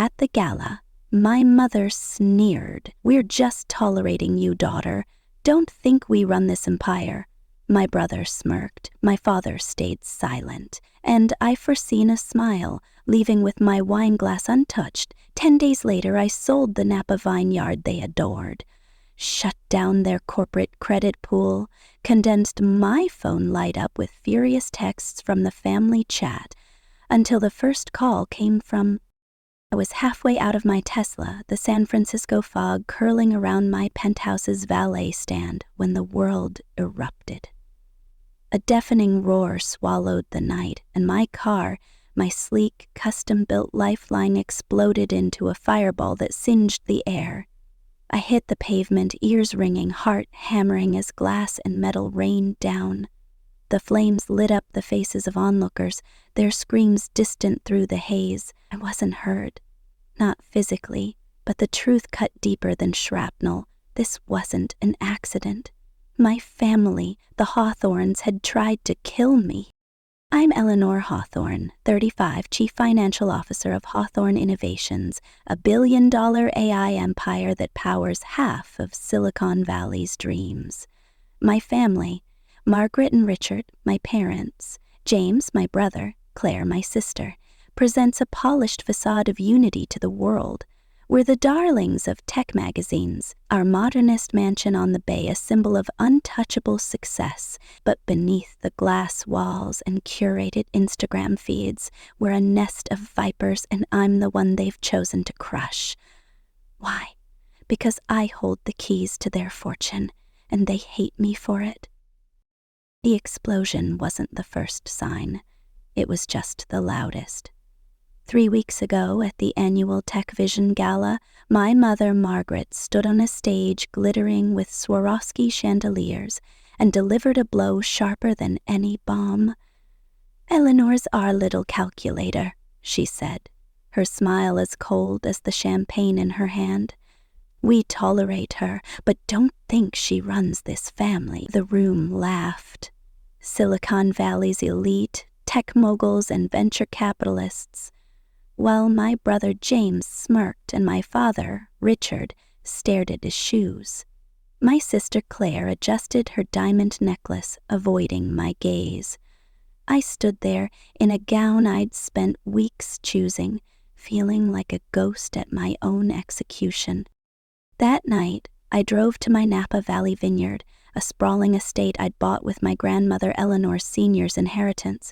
At the gala, my mother sneered. "We're just tolerating you, daughter. Don't think we run this empire." My brother smirked. My father stayed silent, and I foreseen a smile, leaving with my wine glass untouched. 10 days later, I sold the Napa vineyard they adored, shut down their corporate credit pool, condensed my phone light up with furious texts from the family chat, until the first call came from... I was halfway out of my Tesla, the San Francisco fog curling around my penthouse's valet stand, when the world erupted. A deafening roar swallowed the night, and my car, my sleek, custom-built Lifeline, exploded into a fireball that singed the air. I hit the pavement, ears ringing, heart hammering as glass and metal rained down. The flames lit up the faces of onlookers, their screams distant through the haze. I wasn't hurt. Not physically, but the truth cut deeper than shrapnel. This wasn't an accident. My family, the Hawthorns, had tried to kill me. I'm Eleanor Hawthorne, 35, Chief Financial Officer of Hawthorne Innovations, a billion-dollar AI empire that powers half of Silicon Valley's dreams. My family, Margaret and Richard, my parents, James, my brother, Claire, my sister, presents a polished facade of unity to the world. We're the darlings of tech magazines, our modernist mansion on the bay a symbol of untouchable success, but beneath the glass walls and curated Instagram feeds, we're a nest of vipers, and I'm the one they've chosen to crush. Why? Because I hold the keys to their fortune, and they hate me for it. The explosion wasn't the first sign. It was just the loudest. 3 weeks ago, at the annual Tech Vision Gala, my mother, Margaret, stood on a stage glittering with Swarovski chandeliers and delivered a blow sharper than any bomb. "Eleanor's our little calculator," she said, her smile as cold as the champagne in her hand. "We tolerate her, but don't think she runs this family." The room laughed. Silicon Valley's elite, tech moguls, and venture capitalists, while my brother James smirked and my father, Richard, stared at his shoes. My sister Claire adjusted her diamond necklace, avoiding my gaze. I stood there in a gown I'd spent weeks choosing, feeling like a ghost at my own execution. That night, I drove to my Napa Valley vineyard, a sprawling estate I'd bought with my grandmother Eleanor Sr.'s inheritance.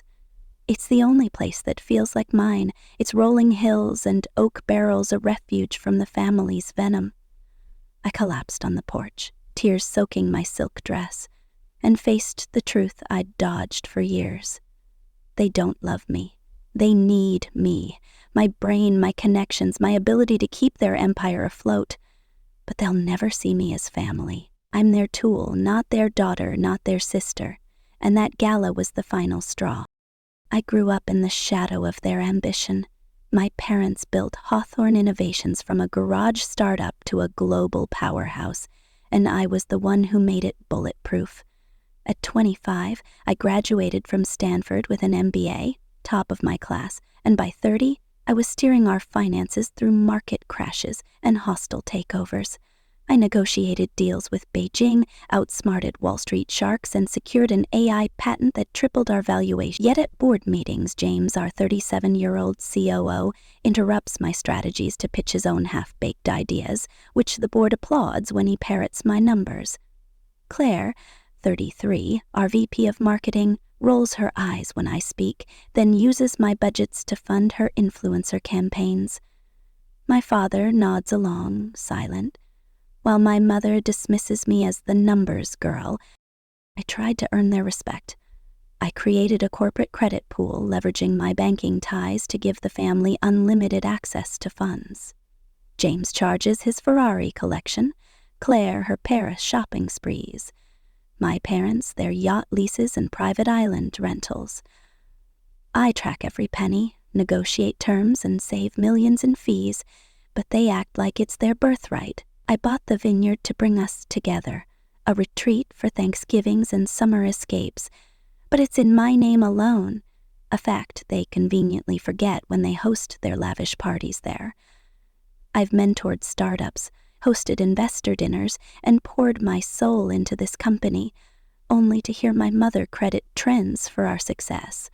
It's the only place that feels like mine, its rolling hills and oak barrels a refuge from the family's venom. I collapsed on the porch, tears soaking my silk dress, and faced the truth I'd dodged for years. They don't love me. They need me, my brain, my connections, my ability to keep their empire afloat. But they'll never see me as family. I'm their tool, not their daughter, not their sister, and that gala was the final straw. I grew up in the shadow of their ambition. My parents built Hawthorne Innovations from a garage startup to a global powerhouse, and I was the one who made it bulletproof. At 25, I graduated from Stanford with an MBA, top of my class, and by 30, I was steering our finances through market crashes and hostile takeovers. I negotiated deals with Beijing, outsmarted Wall Street sharks, and secured an AI patent that tripled our valuation. Yet at board meetings, James, our 37-year-old COO, interrupts my strategies to pitch his own half-baked ideas, which the board applauds when he parrots my numbers. Claire, 33, our VP of marketing, rolls her eyes when I speak, then uses my budgets to fund her influencer campaigns. My father nods along, silent, while my mother dismisses me as the numbers girl. I tried to earn their respect. I created a corporate credit pool, leveraging my banking ties to give the family unlimited access to funds. James charges his Ferrari collection, Claire her Paris shopping sprees, my parents their yacht leases and private island rentals. I track every penny, negotiate terms, and save millions in fees, but they act like it's their birthright. I bought the vineyard to bring us together, a retreat for Thanksgivings and summer escapes, but it's in my name alone, a fact they conveniently forget when they host their lavish parties there. I've mentored startups, hosted investor dinners, and poured my soul into this company, only to hear my mother credit trends for our success.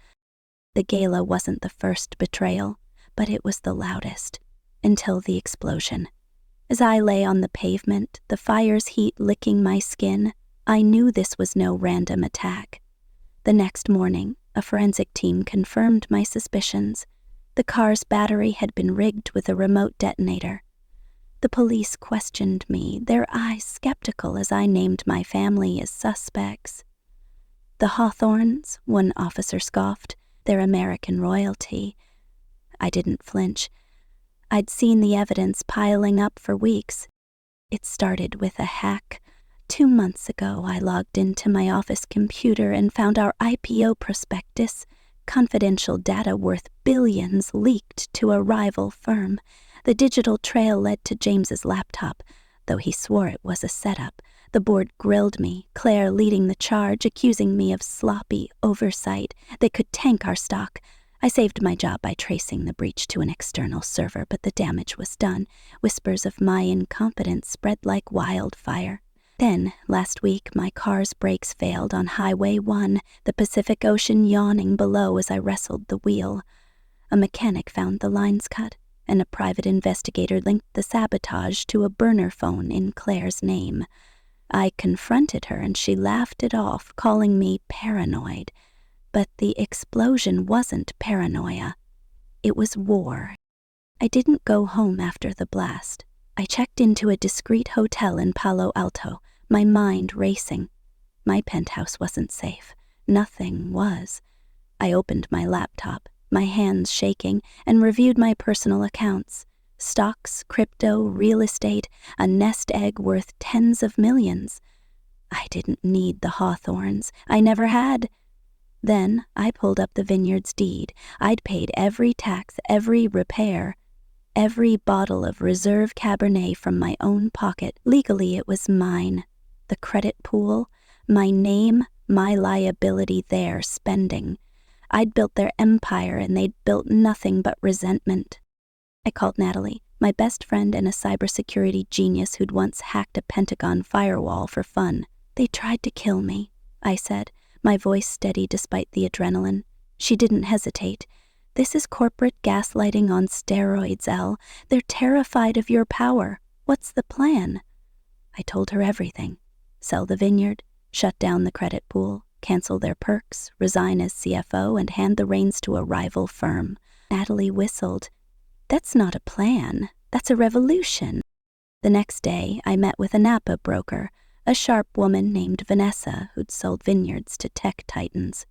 The gala wasn't the first betrayal, but it was the loudest, until the explosion. As I lay on the pavement, the fire's heat licking my skin, I knew this was no random attack. The next morning, a forensic team confirmed my suspicions. The car's battery had been rigged with a remote detonator. The police questioned me, their eyes skeptical as I named my family as suspects. The Hawthorns, one officer scoffed, they're American royalty. I didn't flinch. I'd seen the evidence piling up for weeks. It started with a hack. 2 months ago, I logged into my office computer and found our IPO prospectus, confidential data worth billions leaked to a rival firm. The digital trail led to James's laptop, though he swore it was a setup. The board grilled me, Claire leading the charge, accusing me of sloppy oversight that could tank our stock. I saved my job by tracing the breach to an external server, but the damage was done. Whispers of my incompetence spread like wildfire. Then, last week, my car's brakes failed on Highway 1, the Pacific Ocean yawning below as I wrestled the wheel. A mechanic found the lines cut, and a private investigator linked the sabotage to a burner phone in Claire's name. I confronted her and she laughed it off, calling me paranoid. But the explosion wasn't paranoia. It was war. I didn't go home after the blast. I checked into a discreet hotel in Palo Alto, my mind racing. My penthouse wasn't safe. Nothing was. I opened my laptop, my hands shaking, and reviewed my personal accounts. Stocks, crypto, real estate, a nest egg worth tens of millions. I didn't need the Hawthorns. I never had. Then I pulled up the vineyard's deed. I'd paid every tax, every repair, every bottle of reserve Cabernet from my own pocket. Legally, it was mine. The credit pool, my name, my liability, their spending. I'd built their empire and they'd built nothing but resentment. I called Natalie, my best friend and a cybersecurity genius who'd once hacked a Pentagon firewall for fun. They tried to kill me, I said, my voice steady despite the adrenaline. She didn't hesitate. This is corporate gaslighting on steroids, Elle. They're terrified of your power. What's the plan? I told her everything. Sell the vineyard, shut down the credit pool, cancel their perks, resign as CFO, and hand the reins to a rival firm. Natalie whistled. That's not a plan. That's a revolution. The next day, I met with a Napa broker, a sharp woman named Vanessa who'd sold vineyards to tech titans.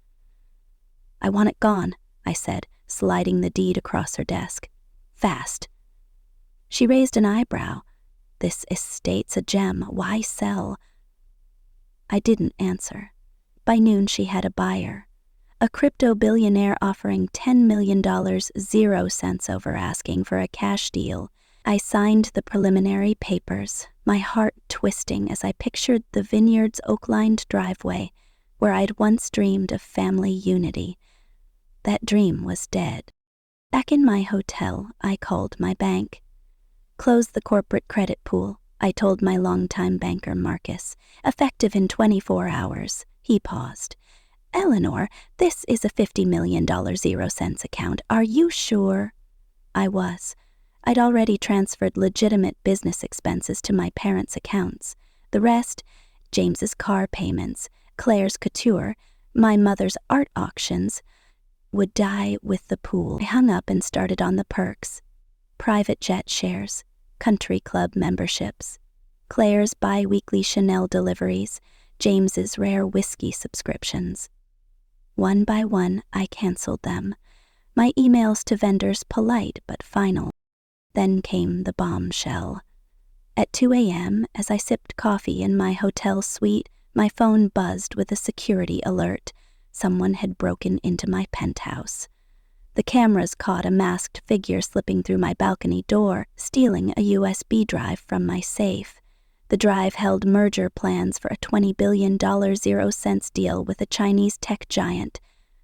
I want it gone, I said, sliding the deed across her desk. Fast. She raised an eyebrow. This estate's a gem. Why sell? I didn't answer. By noon, she had a buyer. A crypto billionaire offering $10 million, 0 cents over asking for a cash deal. I signed the preliminary papers, my heart twisting as I pictured the vineyard's oak-lined driveway, where I'd once dreamed of family unity. That dream was dead. Back in my hotel, I called my bank. Close the corporate credit pool, I told my longtime banker Marcus, effective in 24 hours. He paused. Eleanor, this is a $50 million 0 cents account. Are you sure? I was. I'd already transferred legitimate business expenses to my parents' accounts. The rest, James's car payments, Claire's couture, my mother's art auctions, would die with the pool. I hung up and started on the perks. Private jet shares, country club memberships, Claire's bi-weekly Chanel deliveries, James's rare whiskey subscriptions. One by one, I canceled them. My emails to vendors polite but final. Then came the bombshell. At 2 a.m., as I sipped coffee in my hotel suite, my phone buzzed with a security alert. Someone had broken into my penthouse. The cameras caught a masked figure slipping through my balcony door, stealing a USB drive from my safe. The drive held merger plans for a $20 billion 0 cents deal with a Chinese tech giant,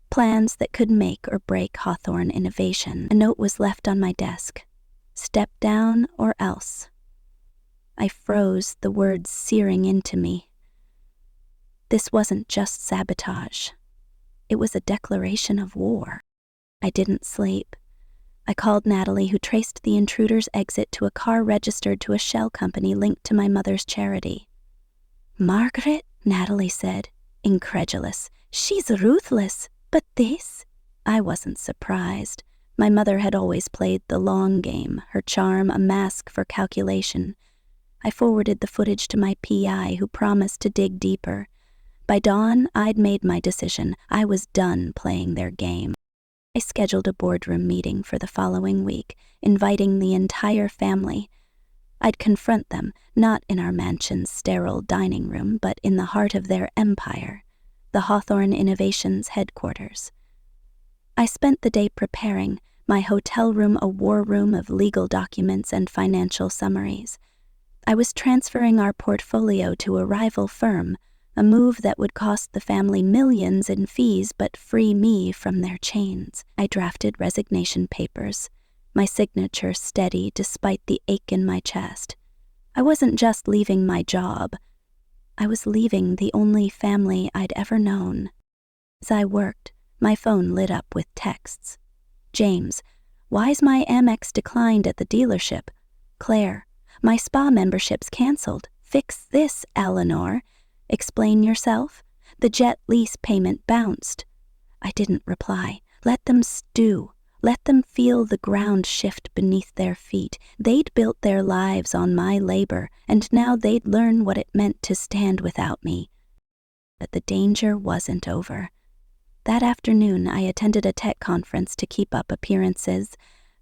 plans that could make or break Hawthorne Innovation. A note was left on my desk. Step down or else. I froze, the words searing into me. This wasn't just sabotage. It was a declaration of war. I didn't sleep. I called Natalie, who traced the intruder's exit to a car registered to a shell company linked to my mother's charity. "Margaret," Natalie said, incredulous. "She's ruthless, but this?" I wasn't surprised. My mother had always played the long game, her charm a mask for calculation. I forwarded the footage to my PI, who promised to dig deeper. By dawn, I'd made my decision. I was done playing their game. I scheduled a boardroom meeting for the following week, inviting the entire family. I'd confront them, not in our mansion's sterile dining room, but in the heart of their empire, the Hawthorne Innovations headquarters. I spent the day preparing, my hotel room a war room of legal documents and financial summaries. I was transferring our portfolio to a rival firm, a move that would cost the family millions in fees but free me from their chains. I drafted resignation papers, my signature steady despite the ache in my chest. I wasn't just leaving my job. I was leaving the only family I'd ever known. As I worked, my phone lit up with texts. "James, why's my Amex declined at the dealership? Claire, my spa membership's canceled. Fix this, Eleanor. Explain yourself. The jet lease payment bounced." I didn't reply. Let them stew. Let them feel the ground shift beneath their feet. They'd built their lives on my labor, and now they'd learn what it meant to stand without me. But the danger wasn't over. That afternoon, I attended a tech conference to keep up appearances.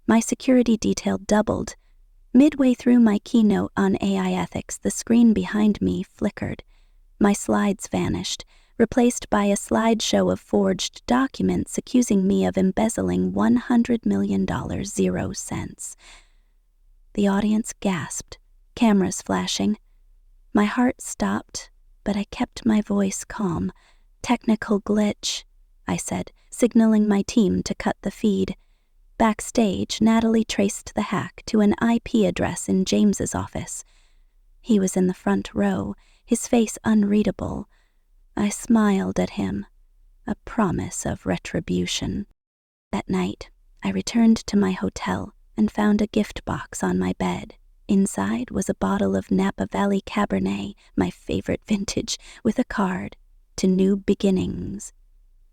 My security detail doubled. Midway through my keynote on AI ethics, the screen behind me flickered. My slides vanished, replaced by a slideshow of forged documents accusing me of embezzling $100 million 0 cents. The audience gasped, cameras flashing. My heart stopped, but I kept my voice calm. "Technical glitch," I said, signaling my team to cut the feed. Backstage, Natalie traced the hack to an IP address in James's office. He was in the front row, his face unreadable. I smiled at him, a promise of retribution. That night, I returned to my hotel and found a gift box on my bed. Inside was a bottle of Napa Valley Cabernet, my favorite vintage, with a card, "To new beginnings."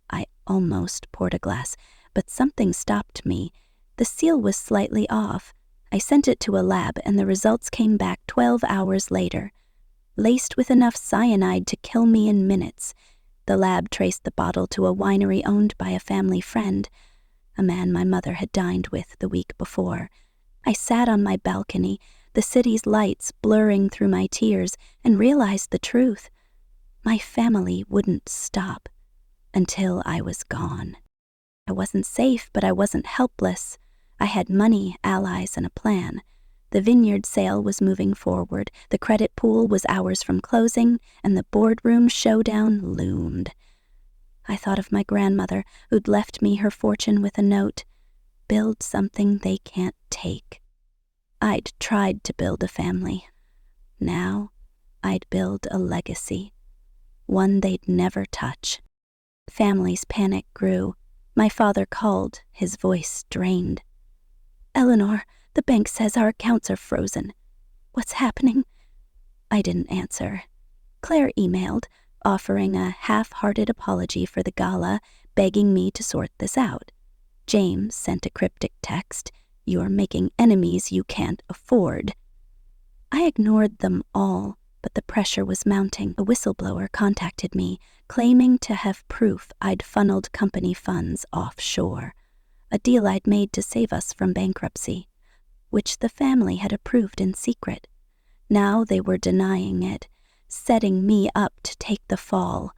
I almost poured a glass, but something stopped me. The seal was slightly off. I sent it to a lab, and the results came back 12 hours later. Laced with enough cyanide to kill me in minutes. The lab traced the bottle to a winery owned by a family friend, a man my mother had dined with the week before. I sat on my balcony, the city's lights blurring through my tears, and realized the truth. My family wouldn't stop until I was gone. I wasn't safe, but I wasn't helpless. I had money, allies, and a plan. The vineyard sale was moving forward, the credit pool was hours from closing, and the boardroom showdown loomed. I thought of my grandmother, who'd left me her fortune with a note, "Build something they can't take." I'd tried to build a family. Now, I'd build a legacy, one they'd never touch. Family's panic grew. My father called, his voice strained. "Eleanor, the bank says our accounts are frozen. What's happening?" I didn't answer. Claire emailed, offering a half-hearted apology for the gala, begging me to sort this out. James sent a cryptic text, "You're making enemies you can't afford." I ignored them all, but the pressure was mounting. A whistleblower contacted me, claiming to have proof I'd funneled company funds offshore, a deal I'd made to save us from bankruptcy, which the family had approved in secret. Now they were denying it, setting me up to take the fall.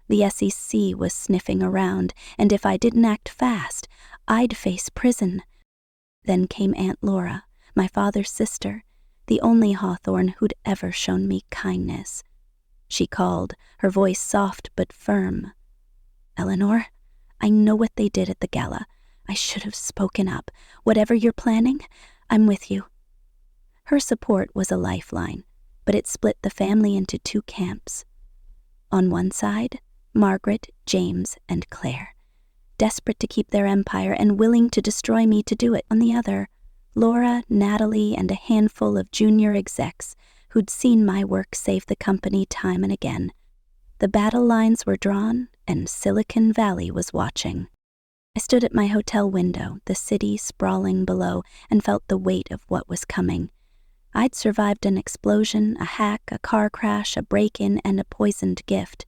The SEC was sniffing around, and if I didn't act fast, I'd face prison. Then came Aunt Laura, my father's sister, the only Hawthorne who'd ever shown me kindness. She called, her voice soft but firm. "Eleanor, I know what they did at the gala. I should have spoken up. Whatever you're planning, I'm with you." Her support was a lifeline, but it split the family into two camps. On one side, Margaret, James, and Claire, desperate to keep their empire and willing to destroy me to do it. On the other, Laura, Natalie, and a handful of junior execs who'd seen my work save the company time and again. The battle lines were drawn, and Silicon Valley was watching. I stood at my hotel window, the city sprawling below, and felt the weight of what was coming. I'd survived an explosion, a hack, a car crash, a break-in, and a poisoned gift.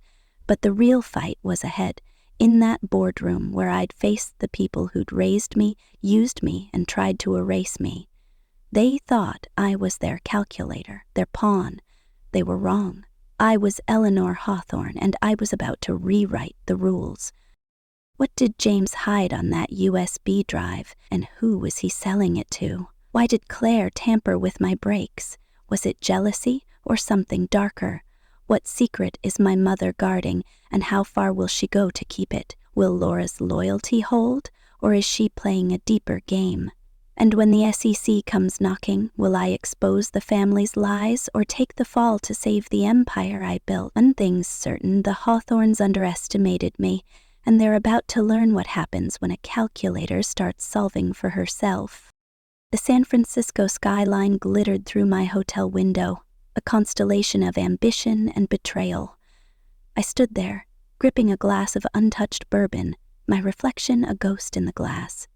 But the real fight was ahead, in that boardroom where I'd faced the people who'd raised me, used me, and tried to erase me. They thought I was their calculator, their pawn. They were wrong. I was Eleanor Hawthorne, and I was about to rewrite the rules. What did James hide on that USB drive, and who was he selling it to? Why did Claire tamper with my brakes? Was it jealousy or something darker? What secret is my mother guarding, and how far will she go to keep it? Will Laura's loyalty hold, or is she playing a deeper game? And when the SEC comes knocking, will I expose the family's lies or take the fall to save the empire I built? One thing's certain, the Hawthorns underestimated me, and they're about to learn what happens when a calculator starts solving for herself. The San Francisco skyline glittered through my hotel window, a constellation of ambition and betrayal. I stood there, gripping a glass of untouched bourbon, my reflection a ghost in the glass.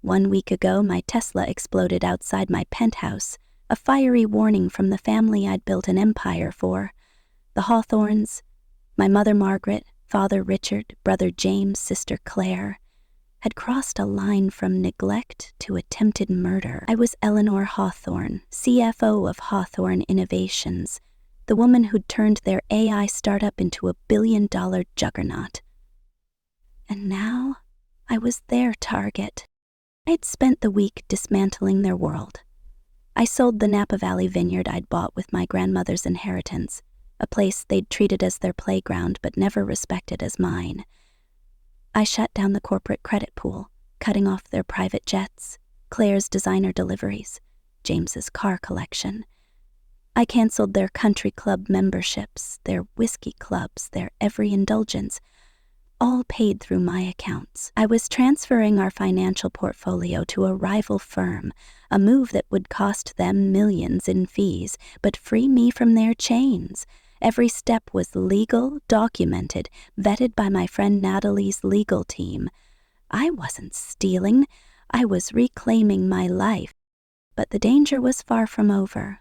1 week ago, my Tesla exploded outside my penthouse, a fiery warning from the family I'd built an empire for. The Hawthorns, my mother Margaret, father Richard, brother James, sister Claire, had crossed a line from neglect to attempted murder. I was Eleanor Hawthorne, CFO of Hawthorne Innovations, the woman who'd turned their AI startup into a billion-dollar juggernaut. And now, I was their target. I'd spent the week dismantling their world. I sold the Napa Valley vineyard I'd bought with my grandmother's inheritance, a place they'd treated as their playground but never respected as mine. I shut down the corporate credit pool, cutting off their private jets, Claire's designer deliveries, James's car collection. I canceled their country club memberships, their whiskey clubs, their every indulgence, all paid through my accounts. I was transferring our financial portfolio to a rival firm, a move that would cost them millions in fees, but free me from their chains. Every step was legal, documented, vetted by my friend Natalie's legal team. I wasn't stealing, I was reclaiming my life. But the danger was far from over.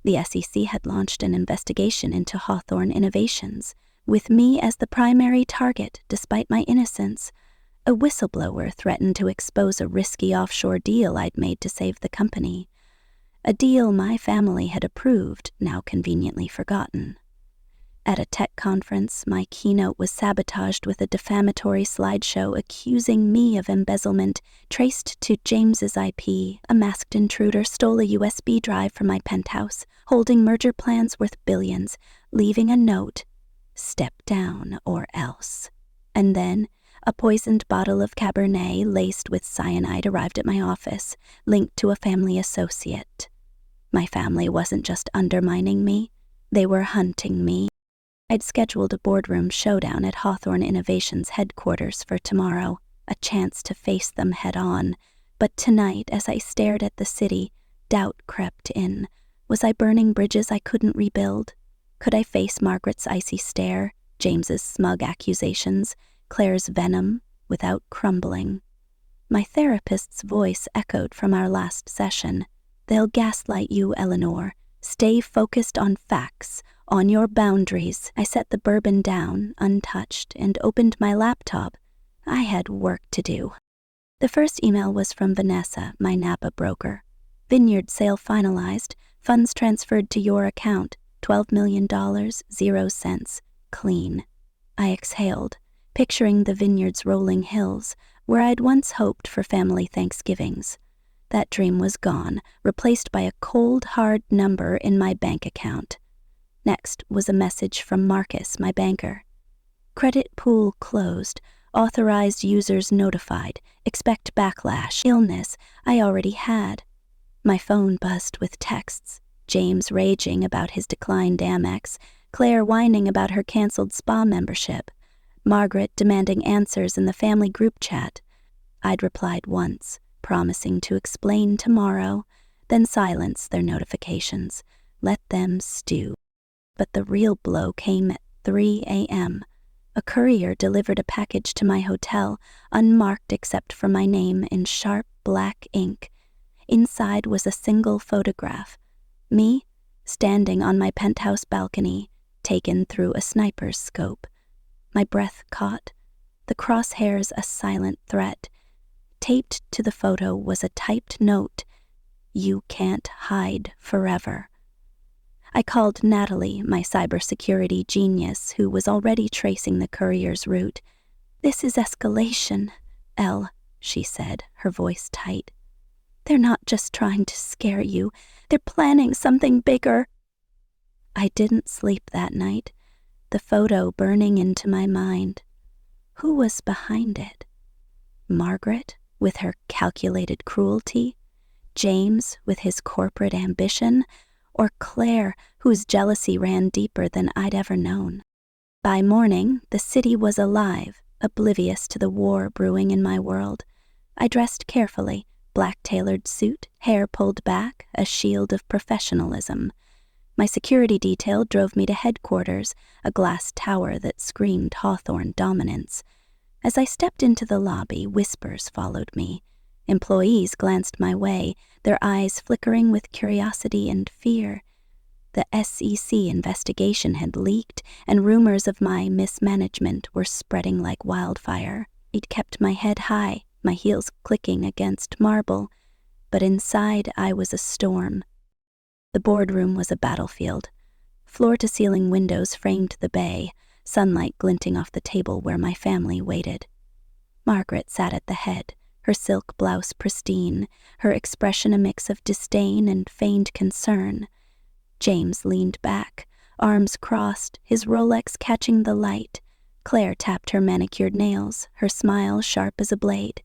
The SEC had launched an investigation into Hawthorne Innovations, with me as the primary target despite my innocence. A whistleblower threatened to expose a risky offshore deal I'd made to save the company. A deal my family had approved, now conveniently forgotten. At a tech conference, my keynote was sabotaged with a defamatory slideshow accusing me of embezzlement traced to James's IP. A masked intruder stole a USB drive from my penthouse, holding merger plans worth billions, leaving a note, "Step down or else." And then, a poisoned bottle of Cabernet laced with cyanide arrived at my office, linked to a family associate. My family wasn't just undermining me, they were hunting me. I'd scheduled a boardroom showdown at Hawthorne Innovations headquarters for tomorrow, a chance to face them head-on. But tonight, as I stared at the city, doubt crept in. Was I burning bridges I couldn't rebuild? Could I face Margaret's icy stare, James's smug accusations, Claire's venom, without crumbling? My therapist's voice echoed from our last session. "They'll gaslight you, Eleanor. Stay focused on facts, on your boundaries." I set the bourbon down, untouched, and opened my laptop. I had work to do. The first email was from Vanessa, my Napa broker. "Vineyard sale finalized, funds transferred to your account, $12 million, 0 cents, clean." I exhaled, picturing the vineyard's rolling hills, where I'd once hoped for family Thanksgivings. That dream was gone, replaced by a cold, hard number in my bank account. Next was a message from Marcus, my banker. "Credit pool closed. Authorized users notified. Expect backlash." Illness I already had. My phone buzzed with texts, James raging about his declined Amex, Claire whining about her canceled spa membership, Margaret demanding answers in the family group chat. I'd replied once, promising to explain tomorrow, then silence their notifications, let them stew. But the real blow came at 3 a.m. A courier delivered a package to my hotel, unmarked except for my name in sharp black ink. Inside was a single photograph. Me, standing on my penthouse balcony, taken through a sniper's scope. My breath caught, the crosshairs a silent threat. Taped to the photo was a typed note, "You can't hide forever." I called Natalie, my cybersecurity genius, who was already tracing the courier's route. "This is escalation, Elle," she said, her voice tight. "They're not just trying to scare you. They're planning something bigger." I didn't sleep that night, the photo burning into my mind. Who was behind it? Margaret, with her calculated cruelty? James, with his corporate ambition? Or Claire, whose jealousy ran deeper than I'd ever known? By morning, the city was alive, oblivious to the war brewing in my world. I dressed carefully, black-tailored suit, hair pulled back, a shield of professionalism. My security detail drove me to headquarters, a glass tower that screamed Hawthorne dominance. As I stepped into the lobby, whispers followed me. Employees glanced my way, their eyes flickering with curiosity and fear. The SEC investigation had leaked, and rumors of my mismanagement were spreading like wildfire. It kept my head high, my heels clicking against marble, but inside I was a storm. The boardroom was a battlefield. Floor-to-ceiling windows framed the bay, sunlight glinting off the table where my family waited. Margaret sat at the head, her silk blouse pristine, her expression a mix of disdain and feigned concern. James leaned back, arms crossed, his Rolex catching the light. Claire tapped her manicured nails, her smile sharp as a blade.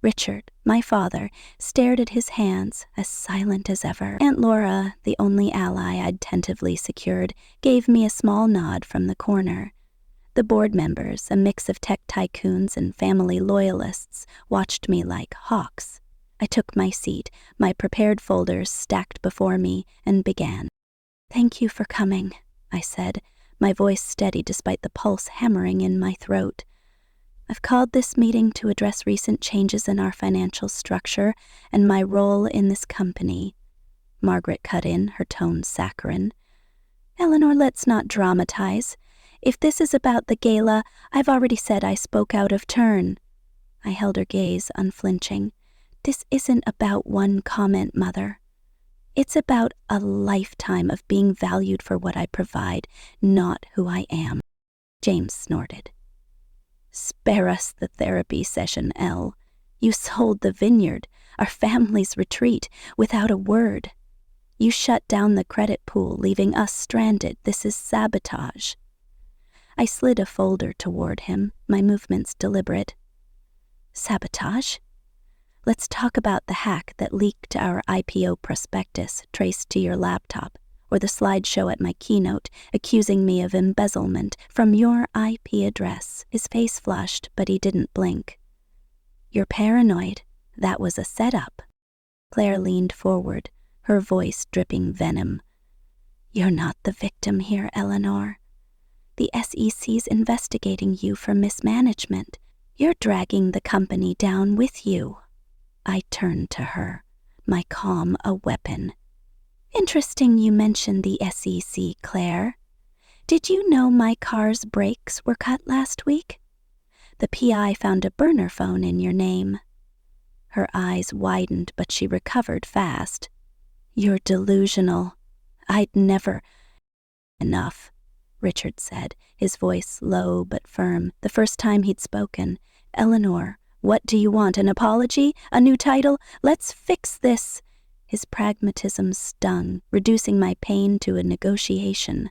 Richard, my father, stared at his hands, as silent as ever. Aunt Laura, the only ally I'd tentatively secured, gave me a small nod from the corner. The board members, a mix of tech tycoons and family loyalists, watched me like hawks. I took my seat, my prepared folders stacked before me, and began. "Thank you for coming," I said, my voice steady despite the pulse hammering in my throat. "I've called this meeting to address recent changes in our financial structure and my role in this company." Margaret cut in, her tone saccharine. "Eleanor, let's not dramatize. If this is about the gala, I've already said I spoke out of turn." I held her gaze, unflinching. "This isn't about one comment, Mother. It's about a lifetime of being valued for what I provide, not who I am." James snorted. "Spare us the therapy session, Elle. You sold the vineyard, our family's retreat, without a word. You shut down the credit pool, leaving us stranded. This is sabotage." I slid a folder toward him, my movements deliberate. "Sabotage? Let's talk about the hack that leaked our IPO prospectus traced to your laptop, or the slideshow at my keynote accusing me of embezzlement from your IP address." His face flushed, but he didn't blink. "You're paranoid. That was a setup." Claire leaned forward, her voice dripping venom. "You're not the victim here, Eleanor. The SEC's investigating you for mismanagement. You're dragging the company down with you." I turned to her, my calm a weapon. "Interesting you mentioned the SEC, Claire. Did you know my car's brakes were cut last week? The PI found a burner phone in your name." Her eyes widened, but she recovered fast. "You're delusional. I'd never—" "Enough," Richard said, his voice low but firm, the first time he'd spoken. "Eleanor, what do you want, an apology? A new title? Let's fix this." His pragmatism stung, reducing my pain to a negotiation.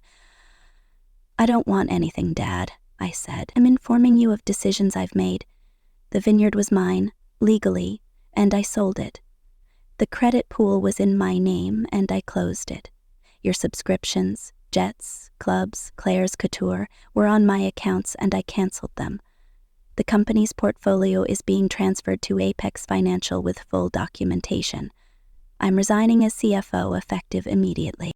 "I don't want anything, Dad," I said. "I'm informing you of decisions I've made. The vineyard was mine, legally, and I sold it. The credit pool was in my name, and I closed it. Your subscriptions, jets, clubs, Claire's couture, were on my accounts, and I canceled them. The company's portfolio is being transferred to Apex Financial with full documentation. I'm resigning as CFO effective immediately.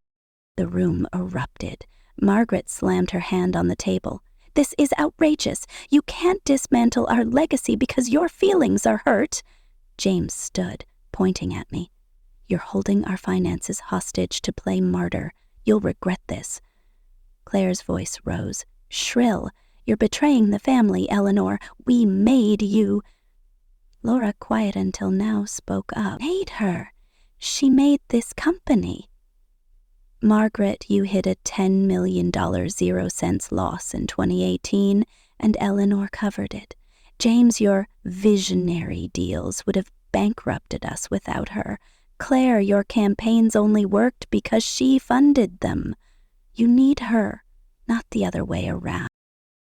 The room erupted. Margaret slammed her hand on the table. This is outrageous. You can't dismantle our legacy because your feelings are hurt. James stood, pointing at me. You're holding our finances hostage to play martyr. You'll regret this. Claire's voice rose, shrill. You're betraying the family, Eleanor. We made you. Laura, quiet until now, spoke up. Made her. She made this company. Margaret, you hit a $10 million 0-cents loss in 2018, and Eleanor covered it. James, your visionary deals would have bankrupted us without her. Claire, your campaigns only worked because she funded them. You need her, not the other way around.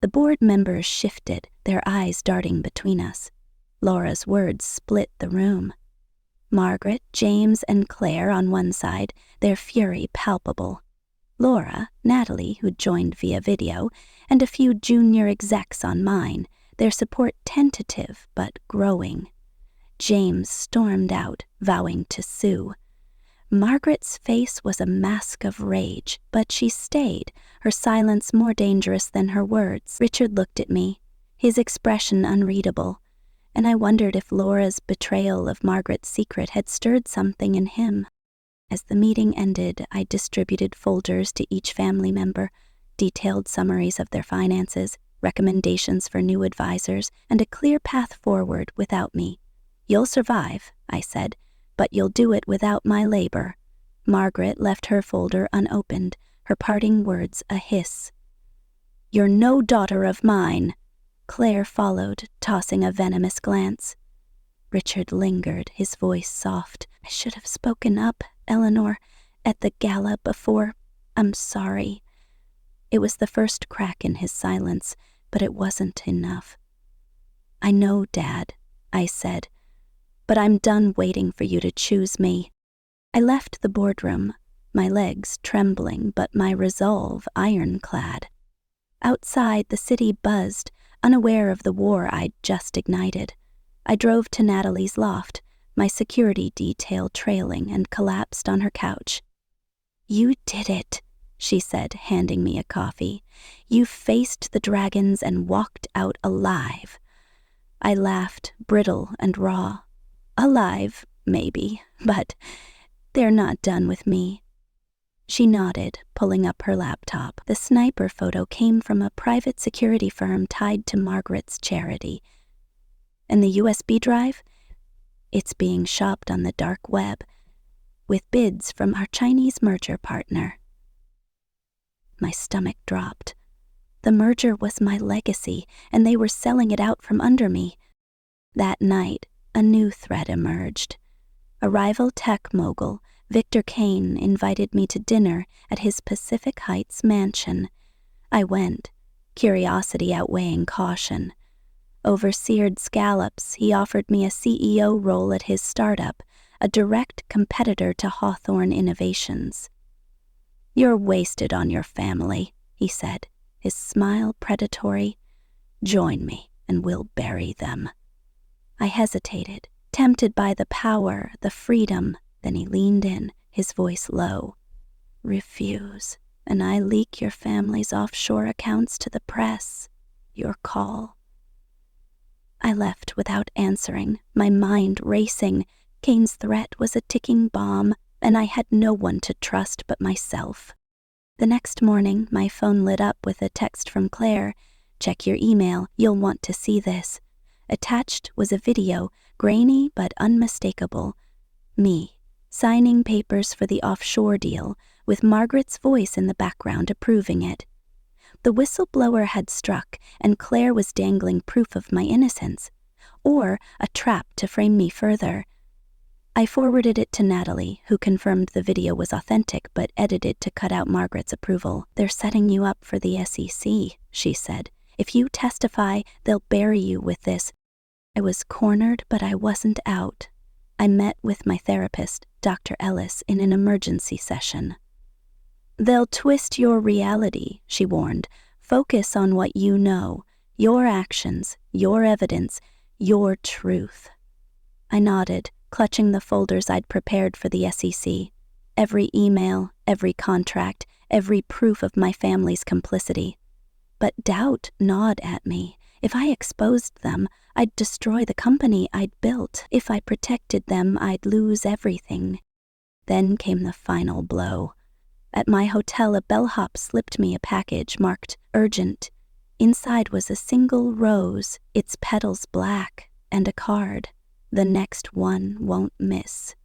The board members shifted, their eyes darting between us. Laura's words split the room. Margaret, James, and Claire on one side, their fury palpable. Laura, Natalie, who'd joined via video, and a few junior execs on mine, their support tentative but growing. James stormed out, vowing to sue. Margaret's face was a mask of rage, but she stayed, her silence more dangerous than her words. Richard looked at me, his expression unreadable, and I wondered if Laura's betrayal of Margaret's secret had stirred something in him. As the meeting ended, I distributed folders to each family member, detailed summaries of their finances, recommendations for new advisors, and a clear path forward without me. You'll survive, I said, but you'll do it without my labor. Margaret left her folder unopened, her parting words a hiss. You're no daughter of mine. Claire followed, tossing a venomous glance. Richard lingered, his voice soft. I should have spoken up, Eleanor, at the gala before. I'm sorry. It was the first crack in his silence, but it wasn't enough. I know, Dad, I said, but I'm done waiting for you to choose me. I left the boardroom, my legs trembling, but my resolve ironclad. Outside, the city buzzed, unaware of the war I'd just ignited. I drove to Natalie's loft, my security detail trailing, and collapsed on her couch. You did it, she said, handing me a coffee. You faced the dragons and walked out alive. I laughed, brittle and raw. Alive, maybe, but they're not done with me. She nodded, pulling up her laptop. The sniper photo came from a private security firm tied to Margaret's charity. And the USB drive? It's being shopped on the dark web, with bids from our Chinese merger partner. My stomach dropped. The merger was my legacy, and they were selling it out from under me. That night, a new threat emerged. A rival tech mogul, Victor Kane, invited me to dinner at his Pacific Heights mansion. I went, curiosity outweighing caution. Over seared scallops, he offered me a CEO role at his startup, a direct competitor to Hawthorne Innovations. You're wasted on your family, he said, his smile predatory. Join me, and we'll bury them. I hesitated, tempted by the power, the freedom. Then he leaned in, his voice low. Refuse, and I leak your family's offshore accounts to the press. Your call. I left without answering, my mind racing. Kane's threat was a ticking bomb, and I had no one to trust but myself. The next morning, my phone lit up with a text from Claire. Check your email, you'll want to see this. Attached was a video, grainy but unmistakable. Me, signing papers for the offshore deal, with Margaret's voice in the background approving it. The whistleblower had struck, and Claire was dangling proof of my innocence, or a trap to frame me further. I forwarded it to Natalie, who confirmed the video was authentic but edited to cut out Margaret's approval. They're setting you up for the SEC, she said. If you testify, they'll bury you with this. I was cornered, but I wasn't out. I met with my therapist, Dr. Ellis, in an emergency session. "They'll twist your reality," she warned. "Focus on what you know, your actions, your evidence, your truth." I nodded, clutching the folders I'd prepared for the SEC. Every email, every contract, every proof of my family's complicity. But doubt gnawed at me. If I exposed them, I'd destroy the company I'd built. If I protected them, I'd lose everything. Then came the final blow. At my hotel, a bellhop slipped me a package marked urgent. Inside was a single rose, its petals black, and a card. "The next one won't miss."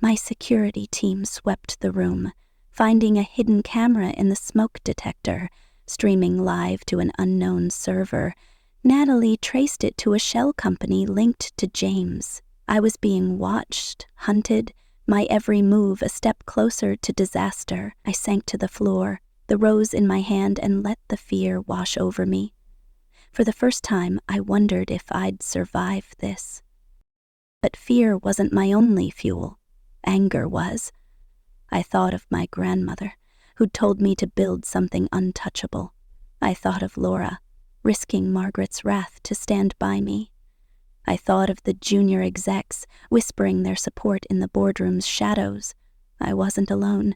My security team swept the room, finding a hidden camera in the smoke detector, streaming live to an unknown server. Natalie traced it to a shell company linked to James. I was being watched, hunted, my every move a step closer to disaster. I sank to the floor, the rose in my hand, and let the fear wash over me. For the first time, I wondered if I'd survive this. But fear wasn't my only fuel. Anger was. I thought of my grandmother, who'd told me to build something untouchable. I thought of Laura, risking Margaret's wrath to stand by me. I thought of the junior execs whispering their support in the boardroom's shadows. I wasn't alone,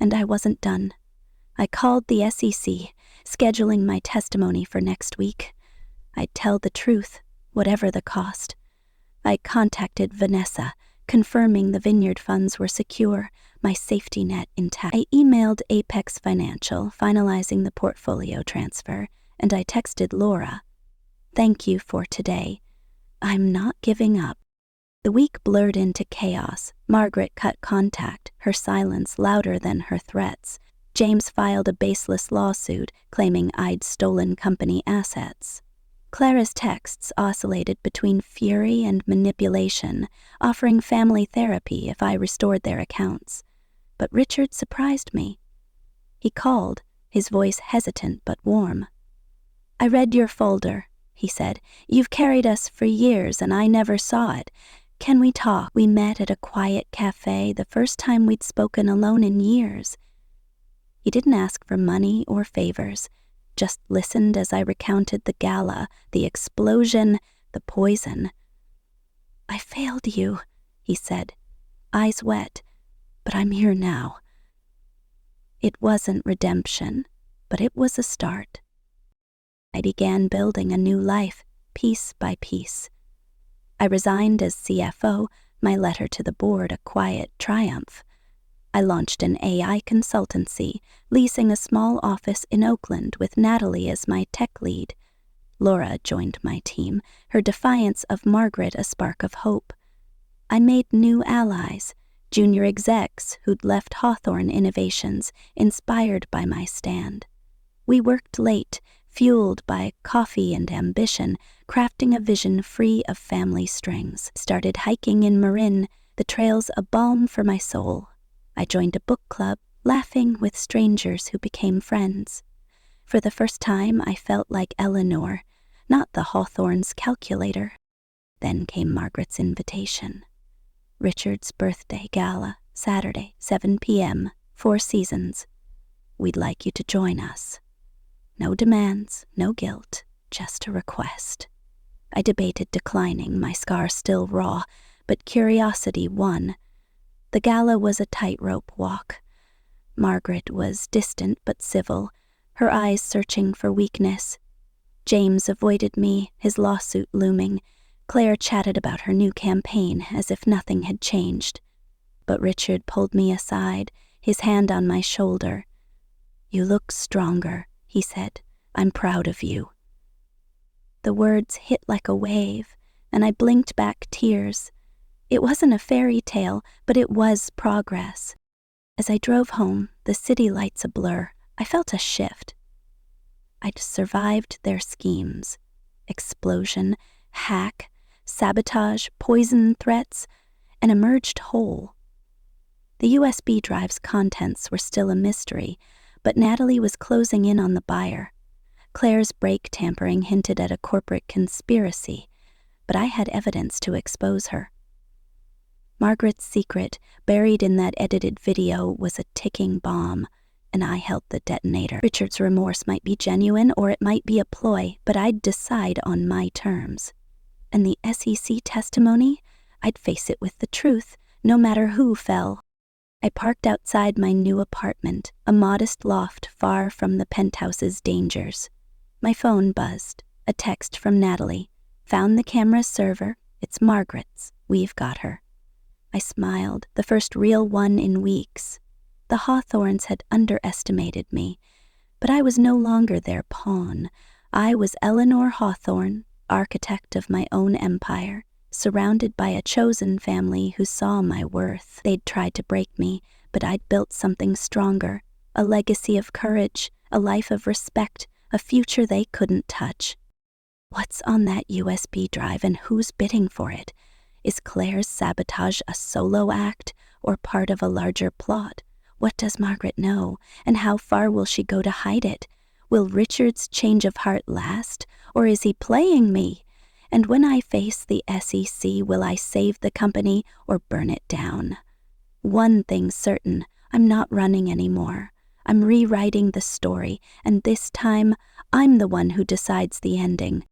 and I wasn't done. I called the SEC, scheduling my testimony for next week. I'd tell the truth, whatever the cost. I contacted Vanessa, confirming the vineyard funds were secure, my safety net intact. I emailed Apex Financial, finalizing the portfolio transfer, and I texted Laura, "Thank you for today. I'm not giving up." The week blurred into chaos. Margaret cut contact, her silence louder than her threats. James filed a baseless lawsuit, claiming I'd stolen company assets. Clara's texts oscillated between fury and manipulation, offering family therapy if I restored their accounts. But Richard surprised me. He called, his voice hesitant but warm. "I read your folder," he said. "You've carried us for years and I never saw it. Can we talk?" We met at a quiet cafe, the first time we'd spoken alone in years. He didn't ask for money or favors, just listened as I recounted the gala, the explosion, the poison. "I failed you," he said, eyes wet, "but I'm here now." It wasn't redemption, but it was a start. I began building a new life, piece by piece. I resigned as CFO, my letter to the board a quiet triumph. I launched an AI consultancy, leasing a small office in Oakland with Natalie as my tech lead. Laura joined my team, her defiance of Margaret a spark of hope. I made new allies, junior execs who'd left Hawthorne Innovations, inspired by my stand. We worked late, fueled by coffee and ambition, crafting a vision free of family strings. Started hiking in Marin, the trails a balm for my soul. I joined a book club, laughing with strangers who became friends. For the first time, I felt like Eleanor, not the Hawthorne's calculator. Then came Margaret's invitation. Richard's birthday gala, Saturday, 7 p.m., Four Seasons. "We'd like you to join us." No demands, no guilt, just a request. I debated declining, my scar still raw, but curiosity won. The gala was a tightrope walk. Margaret was distant but civil, her eyes searching for weakness. James avoided me, his lawsuit looming. Claire chatted about her new campaign as if nothing had changed. But Richard pulled me aside, his hand on my shoulder. "You look stronger," he said. "I'm proud of you." The words hit like a wave, and I blinked back tears. It wasn't a fairy tale, but it was progress. As I drove home, the city lights a blur, I felt a shift. I'd survived their schemes. Explosion, hack, sabotage, poison threats, and emerged whole. The USB drive's contents were still a mystery, but Natalie was closing in on the buyer. Claire's brake tampering hinted at a corporate conspiracy, but I had evidence to expose her. Margaret's secret, buried in that edited video, was a ticking bomb, and I held the detonator. Richard's remorse might be genuine or it might be a ploy, but I'd decide on my terms. And the SEC testimony? I'd face it with the truth, no matter who fell. I parked outside my new apartment, a modest loft far from the penthouse's dangers. My phone buzzed. A text from Natalie. Found the camera's server. It's Margaret's. We've got her. I smiled, the first real one in weeks. The Hawthorns had underestimated me, but I was no longer their pawn. I was Eleanor Hawthorne, architect of my own empire, surrounded by a chosen family who saw my worth. They'd tried to break me, but I'd built something stronger, a legacy of courage, a life of respect, a future they couldn't touch. What's on that USB drive and who's bidding for it? Is Claire's sabotage a solo act or part of a larger plot? What does Margaret know, and how far will she go to hide it? Will Richard's change of heart last, or is he playing me? And when I face the SEC, will I save the company or burn it down? One thing's certain, I'm not running anymore. I'm rewriting the story, and this time, I'm the one who decides the ending.